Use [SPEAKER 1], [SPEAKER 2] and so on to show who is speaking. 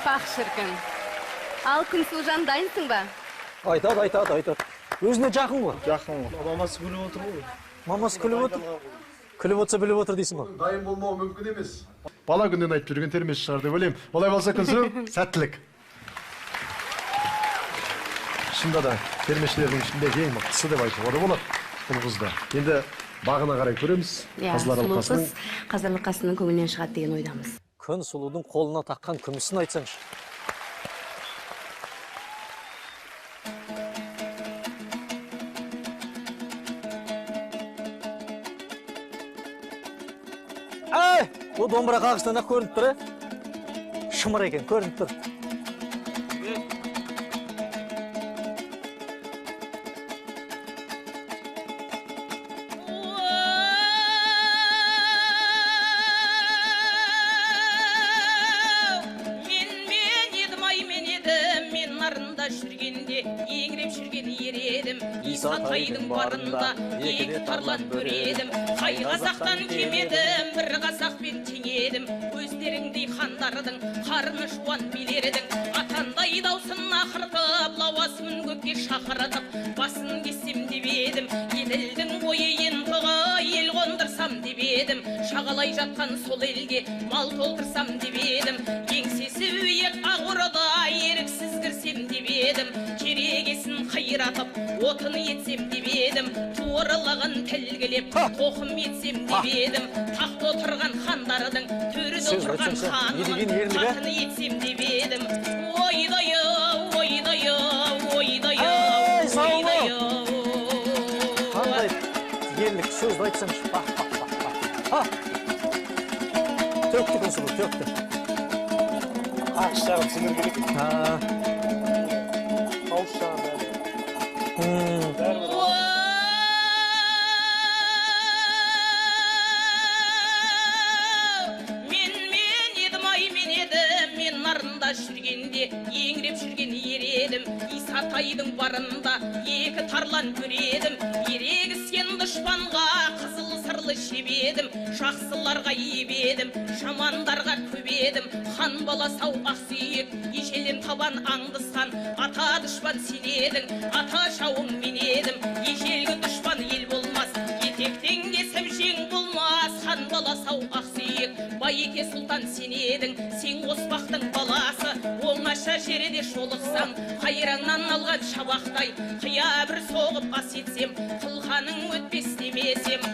[SPEAKER 1] Пақ шіркін. Ал Күнсұлжан дайынсың ба?
[SPEAKER 2] Айтады. Өзіне жақын ғой.
[SPEAKER 3] Жақын ғой. Мамасы күліп отыр ғой.
[SPEAKER 2] Мамасы күліп отыр. Күліп отса біліп отыр дейсің ғой.
[SPEAKER 4] Дайын болмау мүмкін емес. Бала күннен айтып жүрген термесі шығар деп ойлаймын. Олай болса Күнсу, сәттілік. Шында да термешілердің ішінде ең мықтысы деп айтуға болады бұл қызды. Енді бағына қарай көреміз.
[SPEAKER 5] Сұлу қыз қазір алқасының көңілінен шығады деген ойдамыз.
[SPEAKER 2] Күнсұлудың қолына таққан күмісін айтсаңшы. О, домбыра қағыстан ақ көрініп тұр, шымыр екен, көрініп тұр.
[SPEAKER 6] Исатайдың барында екі тарлан бөредім, қай қазақтан кемедім, бір қазақпен теңедім. Өздеріңдей хандардың қарны жуан билердің, атандай даусын ақыртып, лауазымын көкке шақыртып, басын кессем деп едім. Елдің бойы ентығы ел қондырсам деп едім, шағалай жатқан сол елге мал толтырсам деп едім. Еңсесі үйек ағұрыда еріксіз кірсем деп едім, керегесін қайратып отын етсем деп едім, туырылығын тілгілеп тоқым етсем деп едім. Тақта отырған хандардың төріде отырған ханның қатын етсем деп едім. Ойдайы, ойдайы, ойдайы, ойдайы.
[SPEAKER 2] Қандай ерлік сөзді айтсаңшы. Төкті Күнсұлу, төкті.
[SPEAKER 3] Ақш жағын сіңір керек. Ауыз жағын
[SPEAKER 6] жүргенде еңіреп жүрген ер едім. Исатайдың барында екі тарлан көредім. Ерегіскен дұшпанға қызыл сырлы шебедім. Жақсыларға ебедім, жамандарға көбедім. Хан бала сау ақсүйек, ежелден табан аңдысқан. Ата дұшпан сен едің, ата шауың мен едім. Ежелгі дұшпан ел болмас, етектен кесіп жең болмас. Хан бала сау ақсүйек, Байеке сұлтан сен едің, сен оспақтың баласы. Оңаша жерде шолықсаң, қайраңнан алған шабақтай, қия бір соғып ас етсем, қылғаның өтпес демесем.